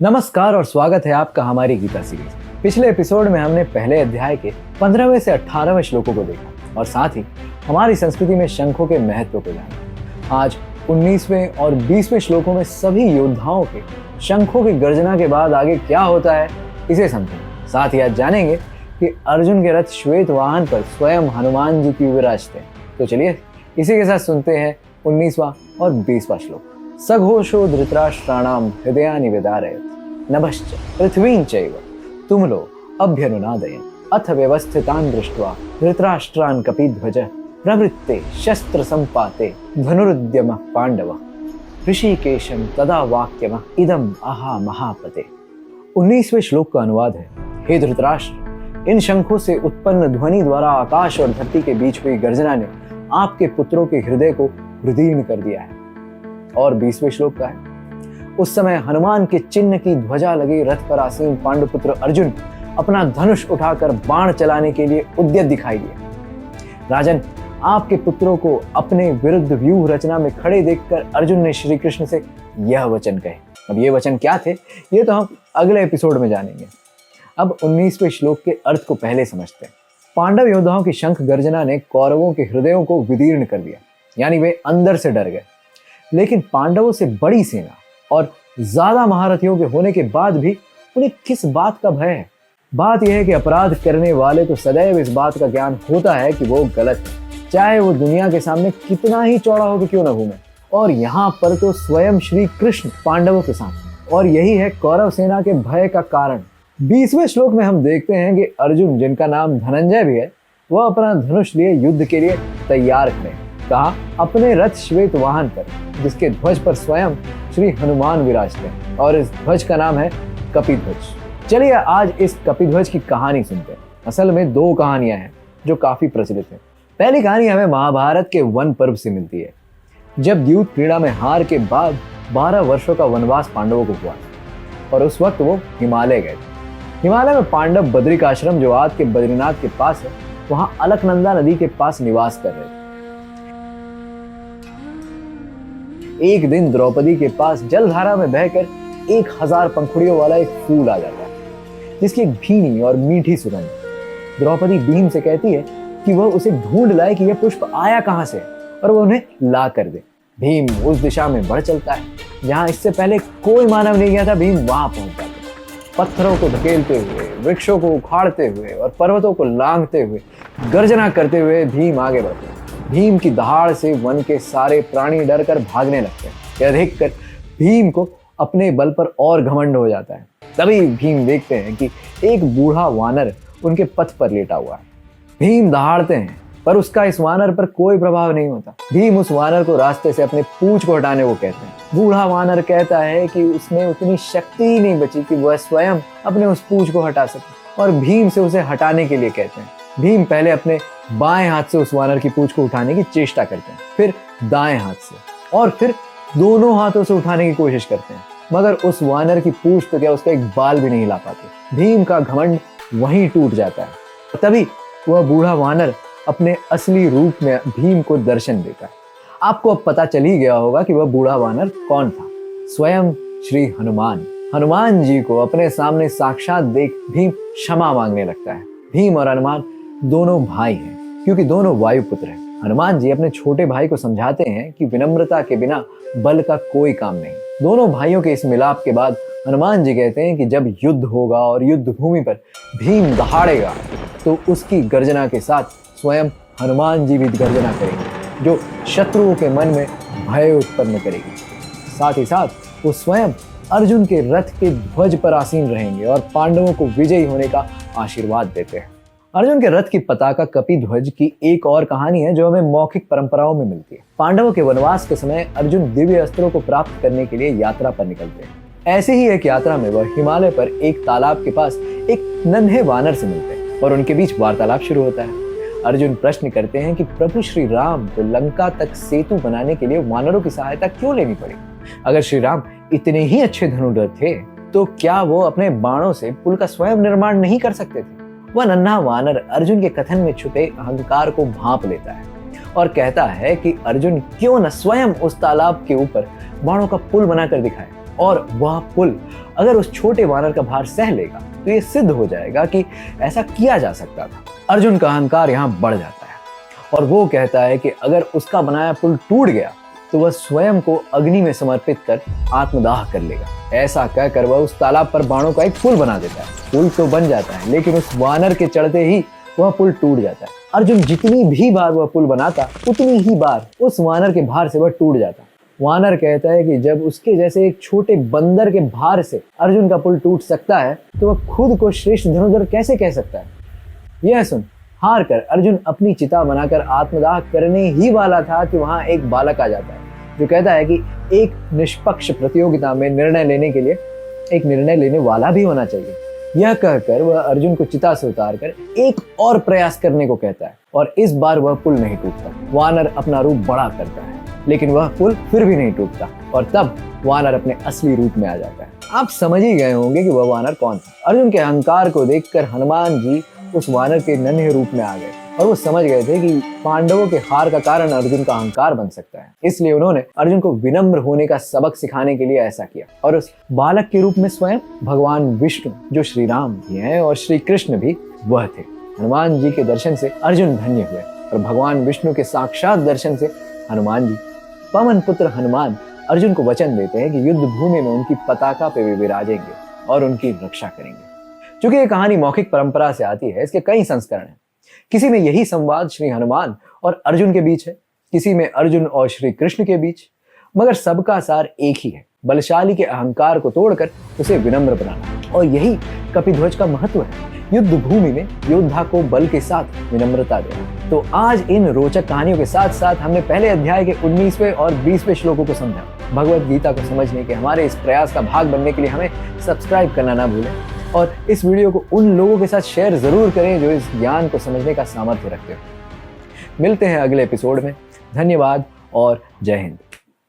नमस्कार और स्वागत है आपका हमारी गीता सीरीज। पिछले एपिसोड में हमने पहले अध्याय के 15वें से 18वें श्लोकों को देखा और साथ ही हमारी संस्कृति में शंखों के महत्व को जाना। आज 19वें और 20वें श्लोकों में सभी योद्धाओं के शंखों की गर्जना के बाद आगे क्या होता है इसे समझेंगे। साथ ही आज जानेंगे कि अर्जुन के रथ श्वेत वाहन पर स्वयं हनुमान जी की विराजते हैं। तो चलिए इसी के साथ सुनते हैं 19वां और 20वां श्लोक। सघोषो धृतराष्ट्राणां हृदयानि विदारयत् नभश्च पृथ्वीं चैव तुमुलो अभ्यनुनादयन् अथ व्यवस्थितान् दृष्ट्वा धृतराष्ट्रान् कपिध्वजः प्रवृत्ते शस्त्र संपाते धनुरुद्यमः पांडवः ऋषिकेशं तदा वाक्यमः इदम् आहा महापते। 19वें श्लोक का अनुवाद है, हे धृतराष्ट्र, इन शंखों से उत्पन्न ध्वनि द्वारा आकाश और धरती के बीच हुई गर्जना ने आपके पुत्रों के हृदय को विदीर्ण कर दिया है। और 20वें श्लोक का है, उस समय हनुमान के चिन्ह की ध्वजा लगे रथ पर आसीन पांडुपुत्र अर्जुन अपना धनुष उठाकर बाण चलाने के लिए उद्यत दिखाई दिए। राजन, आपके पुत्रों को अपने विरुद्ध व्यूह रचना में खड़े देखकर अर्जुन ने श्री कृष्ण से यह वचन कहे। अब ये वचन क्या थे ये तो हम अगले एपिसोड में जानेंगे। अब 19वें श्लोक के अर्थ को पहले समझते हैं। पांडव योद्धाओं की शंख गर्जना ने कौरवों के हृदयों को विदीर्ण कर दिया, यानी वे अंदर से डर गए। लेकिन पांडवों से बड़ी सेना और ज्यादा महारथियों के होने के बाद भी उन्हें किस बात का भय है? बात यह है कि अपराध करने वाले को सदैव इस बात का ज्ञान होता है कि वो गलत है, चाहे वो दुनिया के सामने कितना ही चौड़ा होकर क्यों न घूमे। और यहाँ पर तो स्वयं श्री कृष्ण पांडवों के साथ, और यही है कौरव सेना के भय का कारण। 20वें श्लोक में हम देखते हैं कि अर्जुन, जिनका नाम धनंजय भी है, वह अपना धनुष लिए युद्ध के लिए तैयार खड़े। कहा अपने रथ श्वेत वाहन पर, जिसके ध्वज पर स्वयं श्री हनुमान विराजते हैं, और इस ध्वज का नाम है कपिध्वज। चलिए आज इस कपिध्वज की कहानी सुनते हैं। असल में दो कहानियां हैं जो काफी प्रचलित हैं। पहली कहानी हमें महाभारत के वन पर्व से मिलती है, जब द्यूत क्रीड़ा में हार के बाद 12 वर्षों का वनवास पांडवों को हुआ और उस वक्त वो हिमालय गए थे। हिमालय में पांडव बद्रिक आश्रम, जो आज के बद्रीनाथ के पास है, वहां अलकनंदा नदी के पास निवास कर रहे थे। एक दिन द्रौपदी के पास जलधारा में बहकर 1000 पंखुड़ियों वाला एक फूल आ जाता है, जिसकी एक भीनी और मीठी सुगंध। द्रौपदी भीम से कहती है कि वह उसे ढूंढ लाए कि यह पुष्प आया कहां से, और वह उन्हें ला कर दे। भीम उस दिशा में बढ़ चलता है जहां इससे पहले कोई मानव नहीं गया था। भीम वहां पहुंच जाता है, पत्थरों को धकेलते हुए, वृक्षों को उखाड़ते हुए और पर्वतों को लांघते हुए, गर्जना करते हुए भीम आगे बढ़ते हैं। भीम की दहाड़ से वन के सारे प्राणी डर कर भागने लगते हैं। यह देखकर भीम को अपने बल पर और घमंड हो जाता है। तभी भीम देखते हैं कि एक बूढ़ा वानर उनके पथ पर लेटा हुआ है। भीम दहाड़ते हैं पर उसका इस वानर पर कोई प्रभाव नहीं होता। भीम उस वानर को रास्ते से अपने पूंछ को हटाने को कहते हैं। बूढ़ा वानर कहता है कि उसमें उतनी शक्ति ही नहीं बची कि वह स्वयं अपने उस पूंछ को हटा सके, और भीम से उसे हटाने के लिए कहते हैं। भीम पहले अपने बाएं हाथ से उस वानर की पूंछ को उठाने की चेष्टा करते हैं, फिर दाएं हाथ से, और फिर दोनों हाथों से उठाने की कोशिश करते हैं, मगर उस वानर की पूंछ तो क्या, उसका एक बाल भी नहीं हिला पाते। भीम का घमंड वहीं टूट जाता है। तभी वह बूढ़ा वानर अपने असली रूप में भीम को दर्शन देता है। आपको अब पता चल ही गया होगा कि वह बूढ़ा वानर कौन था। स्वयं श्री हनुमान। हनुमान जी को अपने सामने साक्षात देख भीम क्षमा मांगने लगता है। भीम और हनुमान दोनों भाई हैं, क्योंकि दोनों वायुपुत्र हैं। हनुमान जी अपने छोटे भाई को समझाते हैं कि विनम्रता के बिना बल का कोई काम नहीं। दोनों भाइयों के इस मिलाप के बाद हनुमान जी कहते हैं कि जब युद्ध होगा और युद्ध भूमि पर भीम दहाड़ेगा, तो उसकी गर्जना के साथ स्वयं हनुमान जी भी गर्जना करेंगे, जो शत्रुओं के मन में भय उत्पन्न करेगी। साथ ही साथ वो स्वयं अर्जुन के रथ के ध्वज पर आसीन रहेंगे और पांडवों को विजयी होने का आशीर्वाद देते हैं। अर्जुन के रथ की पताका कपिध्वज की एक और कहानी है जो हमें मौखिक परंपराओं में मिलती है। पांडवों के वनवास के समय अर्जुन दिव्य अस्त्रों को प्राप्त करने के लिए यात्रा पर निकलते हैं। ऐसे ही एक यात्रा में वह हिमालय पर एक तालाब के पास एक नन्हे वानर से मिलते हैं और उनके बीच वार्तालाप शुरू होता है। अर्जुन प्रश्न करते हैं कि प्रभु श्री राम को लंका तक सेतु बनाने के लिए वानरों की सहायता क्यों लेनी पड़ी? अगर श्री राम इतने ही अच्छे धनुर्धर थे, तो क्या वो अपने बाणों से पुल का स्वयं निर्माण नहीं कर सकते थे? वह नन्हा वानर अर्जुन के कथन में छुपे अहंकार को भांप लेता है और कहता है कि अर्जुन क्यों न स्वयं उस तालाब के ऊपर बाणों का पुल बनाकर दिखाए। और वह पुल अगर उस छोटे वानर का भार सह लेगा तो ये सिद्ध हो जाएगा कि ऐसा किया जा सकता था। अर्जुन का अहंकार यहाँ बढ़ जाता है और वो कहता है कि अगर उसका बनाया पुल टूट गया तो वह स्वयं को अग्नि में समर्पित कर आत्मदाह कर लेगा। ऐसा कहकर वह उस तालाब पर बाणों का एक पुल बना देता है। पुल तो बन जाता है लेकिन उस वानर के चढ़ते ही वह पुल टूट जाता है। अर्जुन जितनी भी बार वह पुल बनाता उतनी ही बार उस वानर के भार से वह टूट जाता। वानर कहता है कि जब उसके जैसे एक छोटे बंदर के भार से अर्जुन का पुल टूट सकता है तो वह खुद को श्रेष्ठ धनुर्धर कैसे कह सकता है। यह सुन हार कर अर्जुन अपनी चिता बनाकर आत्मदाह करने ही वाला था कि वहां एक बालक आ जाता है जो कहता है कि एक निष्पक्ष प्रतियोगिता में निर्णय लेने के लिए एक निर्णय लेने वाला भी होना चाहिए। यह कहकर वह अर्जुन को चिता से उतारकर एक और प्रयास करने को कहता है और इस बार वह पुल नहीं टूटता। वानर अपना रूप बड़ा करता है लेकिन वह पुल फिर भी नहीं टूटता और तब वानर अपने असली रूप में आ जाता है। आप समझ ही गए होंगे कि वह वानर कौन था। अर्जुन के अहंकार को देखकर हनुमान जी उस वानर के नन्हे रूप में आ गए और वो समझ गए थे कि पांडवों के हार का कारण अर्जुन का अहंकार बन सकता है। इसलिए उन्होंने अर्जुन को विनम्र होने का सबक सिखाने के लिए ऐसा किया और उस बालक के रूप में स्वयं भगवान विष्णु जो श्री राम भी हैं और श्री कृष्ण भी वह थे। हनुमान जी के दर्शन से अर्जुन धन्य हुए और भगवान विष्णु के साक्षात दर्शन से हनुमान जी पवन पुत्र हनुमान अर्जुन को वचन देते हैं कि युद्ध भूमि में उनकी पताका पे वे विराजेंगे और उनकी रक्षा करेंगे। चूंकि ये कहानी मौखिक परंपरा से आती है, इसके कई संस्करण हैं। किसी में यही संवाद श्री हनुमान और अर्जुन के बीच है, किसी में अर्जुन और श्री कृष्ण के बीच, मगर सबका सार एक ही है, बलशाली के अहंकार को तोड़कर उसे विनम्र बनाना। और यही कपिध्वज का महत्व है, युद्ध भूमि में योद्धा को बल के साथ विनम्रता देना। तो आज इन रोचक कहानियों के साथ साथ हमने पहले अध्याय के 19वें और 20वें श्लोकों को समझा। भगवत गीता को समझने के हमारे इस प्रयास का भाग बनने के लिए हमें सब्सक्राइब करना ना भूलें और इस वीडियो को उन लोगों के साथ शेयर जरूर करें जो इस ज्ञान को समझने का सामर्थ्य रखते हो। मिलते हैं अगले एपिसोड में। धन्यवाद और जय हिंद।